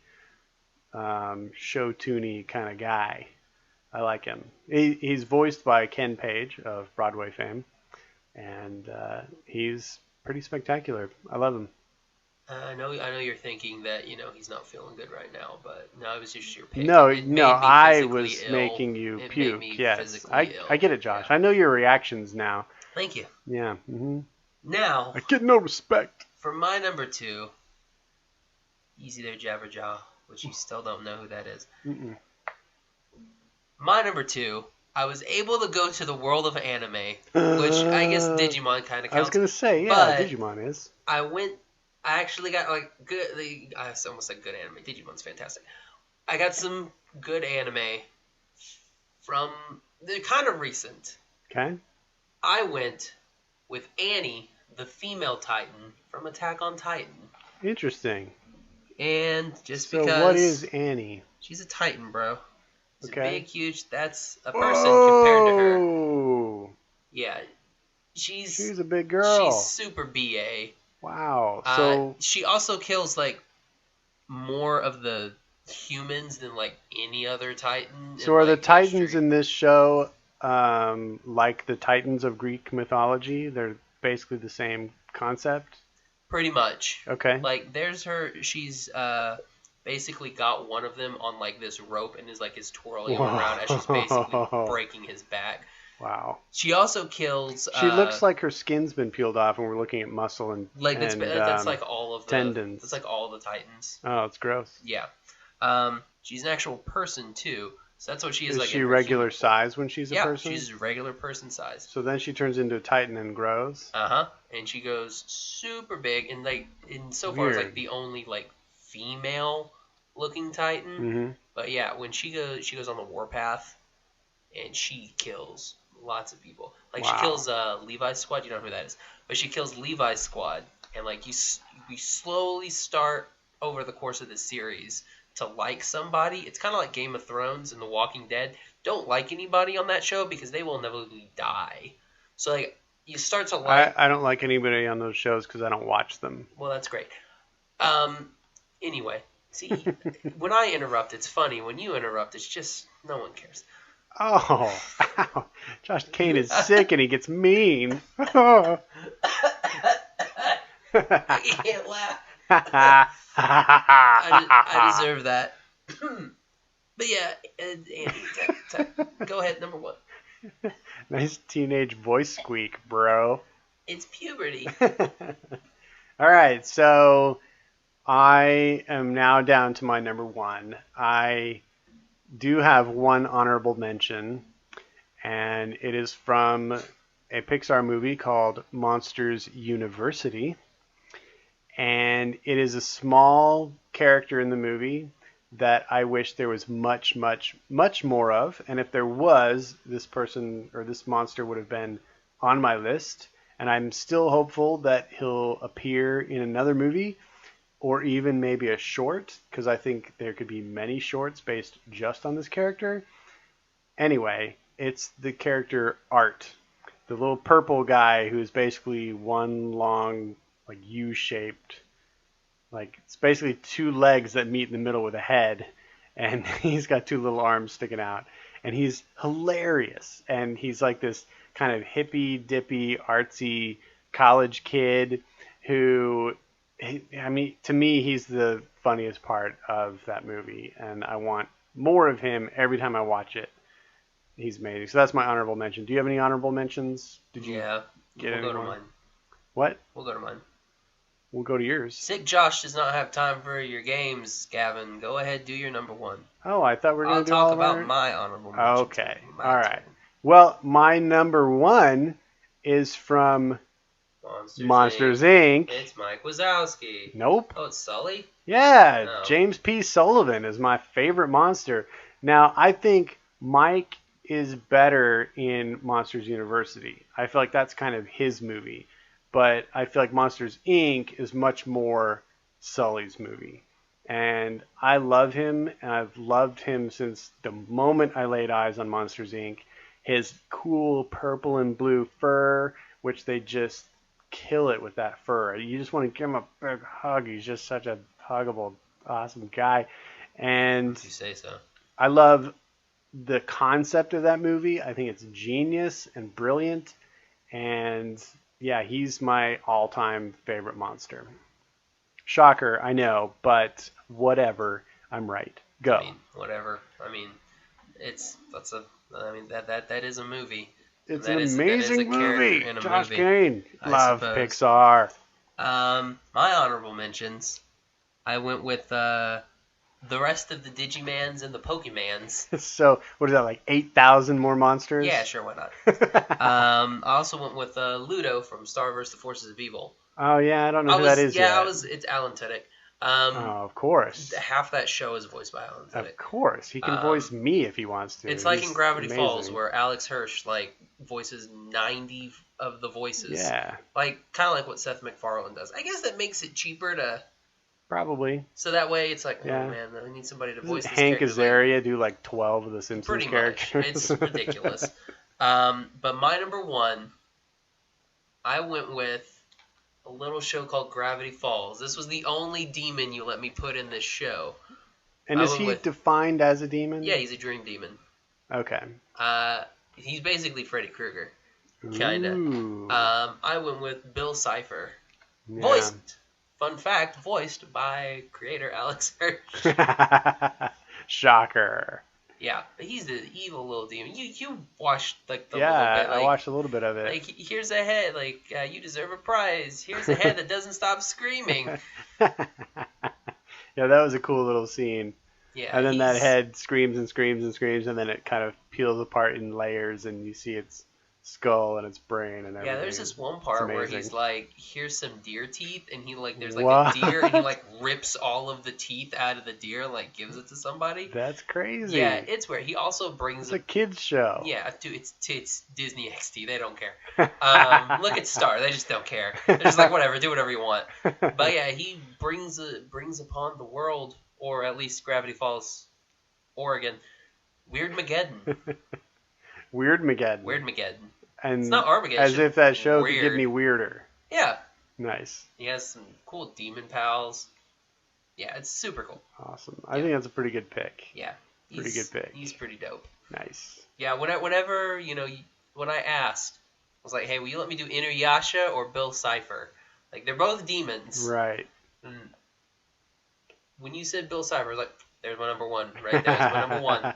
show-tuney kind of guy. I like him. He's voiced by Ken Page of Broadway fame, and he's pretty spectacular. I love him. I know you're thinking that he's not feeling good right now, but no, it was just your pick. No, It no, made me I physically was ill. making you It puke. made me Yes, physically ill. I get it, Josh. Yeah. I know your reactions now. Thank you. Yeah. Mm-hmm. Now, I get no respect. for my number 2, easy there, Jabberjaw, which you still don't know who that is. Mm-mm. My number 2, I was able to go to the world of anime, which I guess Digimon kind of counts. I was gonna say, yeah, but Digimon is. I actually got like good. I almost said good anime. Digimon's fantastic. I got some good anime from. They're kind of recent. Okay. I went with Annie, the female Titan from Attack on Titan. Interesting. And just so because. What is Annie? She's a Titan, bro. She's Okay. a big, huge. That's a person compared to her. Oh. Yeah. She's a big girl. She's super BA. Wow. So she also kills like more of the humans than like any other Titan. So are the Titans in this show like the Titans of Greek mythology? They're basically the same concept? Pretty much. Okay. Like there's her. She's basically got one of them on like this rope and is twirling him around as she's basically breaking his back. Wow. She also kills. She looks like her skin's been peeled off, and we're looking at muscle and that's like all of the tendons. That's like all the Titans. Oh, it's gross. Yeah. She's an actual person too, so that's what she is. Is like she regular size when she's a person? Yeah, she's regular person size. So then she turns into a Titan and grows. And she goes super big, and so far it's like the only like female looking Titan. Mm-hmm. But yeah, when she goes on the warpath, and she kills lots of people. Like she kills Levi's squad. You know who that is, but she kills Levi's squad, and like we slowly start over the course of this series to like somebody. It's kind of like Game of Thrones and The Walking Dead. Don't like anybody on that show because they will inevitably die. So like you start to like. I don't like anybody on those shows because I don't watch them. Well, that's great. Anyway, see, when I interrupt, it's funny. When you interrupt, it's just no one cares. Oh, ow. Josh Kane is sick and he gets mean. I can't laugh. I deserve that. But yeah, Andy, go ahead, number 1. Nice teenage voice squeak, bro. It's puberty. All right, so I am now down to my number 1. I do have one honorable mention, and it is from a Pixar movie called Monsters University. And it is a small character in the movie that I wish there was much, much, much more of. And if there was, this person or this monster would have been on my list. And I'm still hopeful that he'll appear in another movie or even maybe a short, because I think there could be many shorts based just on this character. Anyway, it's the character Art, the little purple guy who's basically one long, like U-shaped, like it's basically 2 legs that meet in the middle with a head, and he's got 2 little arms sticking out, and he's hilarious, and he's like this kind of hippy dippy artsy college kid who, I mean, to me he's the funniest part of that movie, and I want more of him every time I watch it. He's amazing. So that's my honorable mention. Do you have any honorable mentions? Did you get we'll go to mine. What? We'll go to mine. We'll go to yours. Sick Josh does not have time for your games, Gavin. Go ahead, do your number 1. Oh, I thought we were going to do I'll talk about my honorable mentions. Okay. All right. Well, my number 1 is from Monsters Inc. It's Mike Wazowski. Nope. Oh, it's Sully? Yeah, No. James P. Sullivan is my favorite monster. Now, I think Mike is better in Monsters University. I feel like that's kind of his movie. But I feel like Monsters Inc. is much more Sully's movie. And I love him, and I've loved him since the moment I laid eyes on Monsters Inc. His cool purple and blue fur, which they just kill it with that fur. You just want to give him a big hug. He's just such a huggable, awesome guy. And If you say so. I love the concept of that movie. I think it's genius and brilliant. And yeah, he's my all-time favorite monster. Shocker, I know, but whatever. I'm right. Go. I mean, whatever. I mean, that is a movie. It's that an is amazing a movie. In a Josh movie, Kane. I Love suppose. Pixar. My honorable mentions. I went with the rest of the Digimans and the Pokemans. So, what is that, like 8,000 more monsters? Yeah, sure, why not? I also went with Ludo from Star vs. the Forces of Evil. Oh, yeah, I don't know who that is yet. It's Alan Tudyk. Of course. Half that show is voiced by Alan Tudyk. Of course. He can voice me if he wants to. It's like in Gravity amazing. Falls, where Alex Hirsch, voices 90 of the voices. Yeah. Kind of like what Seth MacFarlane does. I guess that makes it cheaper to... Probably. So that way it's like, yeah. oh man, I need somebody to voice this Hank character. Azaria do like 12 of the Simpsons pretty characters? Much. It's ridiculous. But my number one, I went with a little show called Gravity Falls. This was the only demon you let me put in this show. And is he defined as a demon? Yeah, he's a dream demon. Okay. He's basically Freddy Krueger. Kinda. I went with Bill Cipher. Yeah. Voiced. Fun fact, voiced by creator Alex Hirsch. Shocker. Yeah, but he's the evil little demon. You watched the little bit. I watched a little bit of it. Here's a head, you deserve a prize. Here's a head that doesn't stop screaming. Yeah, that was a cool little scene. Yeah, and then that head screams and screams and screams, and then it kind of peels apart in layers, and you see its skull and its brain and everything. Yeah, there's this one part where he's like, here's some deer teeth, and he there's a deer, and he rips all of the teeth out of the deer and gives it to somebody. That's crazy. Yeah, it's weird. He also brings it's a kids show. Yeah, dude, it's Disney XD. They don't care. Look at Star. They just don't care. They're just like, whatever, do whatever you want. But yeah, he brings upon the world, or at least Gravity Falls, Oregon, Weirdmageddon. Weirdmageddon. And it's not Armageddon. As if that show could get any weirder. Yeah. Nice. He has some cool demon pals. Yeah, it's super cool. Awesome. I think that's a pretty good pick. Yeah. Pretty good pick. He's pretty dope. Nice. Yeah, whenever, when I asked, I was like, hey, will you let me do Inuyasha or Bill Cipher? They're both demons. Right. And when you said Bill Cipher, I was like, there's my number one. Right there's my number one.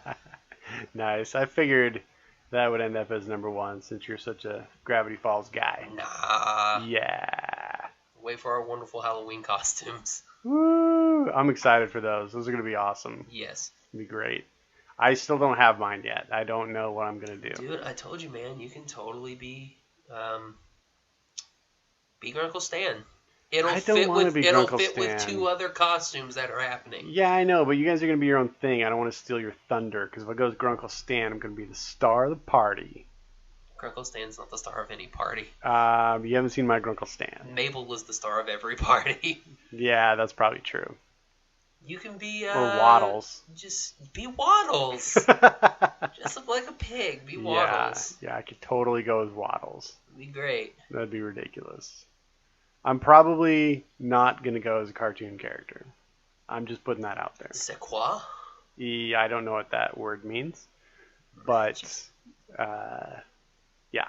Nice. I figured that would end up as number one since you're such a Gravity Falls guy. Nah. Yeah. Wait for our wonderful Halloween costumes. Woo! I'm excited for those. Those are going to be awesome. Yes. It'll be great. I still don't have mine yet. I don't know what I'm going to do. Dude, I told you, man, you can totally be your Uncle Stan. It'll fit with two other costumes that are happening. Yeah, I know, but you guys are going to be your own thing. I don't want to steal your thunder, because if I go as Grunkle Stan, I'm going to be the star of the party. Grunkle Stan's not the star of any party. You haven't seen my Grunkle Stan. Mabel was the star of every party. Yeah, that's probably true. You can be... or Waddles. Just be Waddles. Just look like a pig. Be Waddles. Yeah, I could totally go as Waddles. It'd be great. That'd be ridiculous. I'm probably not going to go as a cartoon character. I'm just putting that out there. C'est quoi? I don't know what that word means. But, yeah.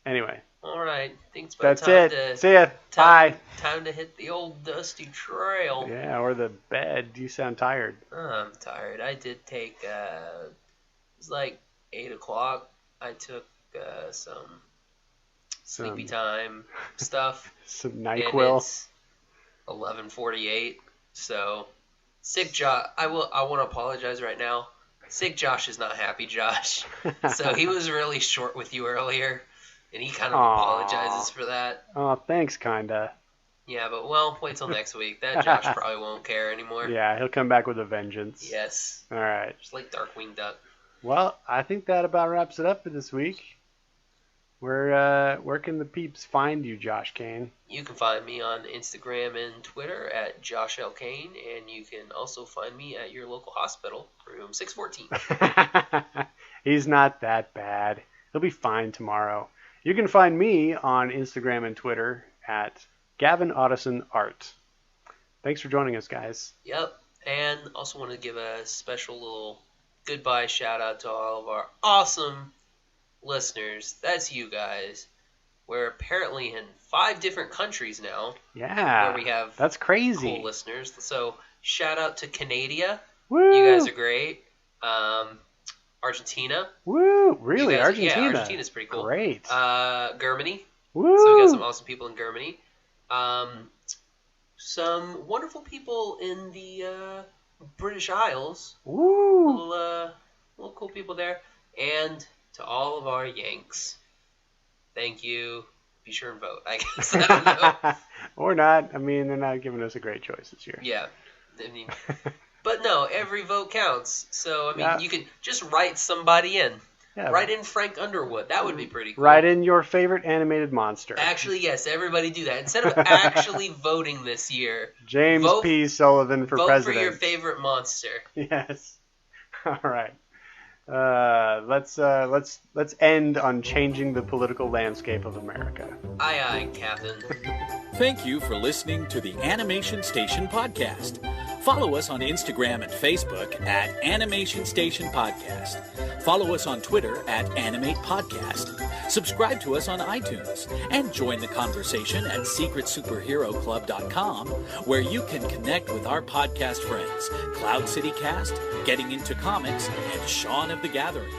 Anyway. All right. Thanks. That's it. See ya. Bye. Time to hit the old dusty trail. Yeah, or the bed. You sound tired. I'm tired. I did take, it was 8 o'clock. I took some sleepy time stuff. Some NyQuil. It's 11:48. So, sick Josh. I want to apologize right now. Sick Josh is not happy Josh. So he was really short with you earlier, and he kind of apologizes for that. Oh, thanks, kinda. Yeah, but wait till next week. That Josh probably won't care anymore. Yeah, he'll come back with a vengeance. Yes. All right. Just like Darkwing Duck. Well, I think that about wraps it up for this week. Where can the peeps find you, Josh Kane? You can find me on Instagram and Twitter at Josh L. Kane, and you can also find me at your local hospital, room 614. He's not that bad. He'll be fine tomorrow. You can find me on Instagram and Twitter at Gavin Otteson Art. Thanks for joining us, guys. Yep, and also want to give a special little goodbye shout out to all of our awesome listeners. That's you guys. We're apparently in 5 different countries now. Yeah. Where we have that's crazy. Cool listeners. So shout out to Canada. Woo! You guys are great. Argentina. Woo! Really? Argentina? Yeah, Argentina's pretty cool. Great. Germany. Woo! So we got some awesome people in Germany. Some wonderful people in the British Isles. Woo! Little cool people there. And to all of our Yanks, thank you. Be sure and vote, I guess. I don't know. Or not. I mean, they're not giving us a great choice this year. Yeah. I mean, but no, every vote counts. So, I mean, you can just write somebody in. Yeah. Write in Frank Underwood. That would be pretty cool. Write in your favorite animated monster. Actually, yes, everybody do that. Instead of actually voting this year, James P. Sullivan for president. Vote for your favorite monster. Yes. All right. Let's end on changing the political landscape of America. Aye, aye, Captain. Thank you for listening to the Animation Station Podcast. Follow us on Instagram and Facebook at Animation Station Podcast. Follow us on Twitter at Animate Podcast. Subscribe to us on iTunes and join the conversation at secretsuperheroclub.com, where you can connect with our podcast friends, Cloud City Cast, Getting Into Comics, and Shaun of the Gathering.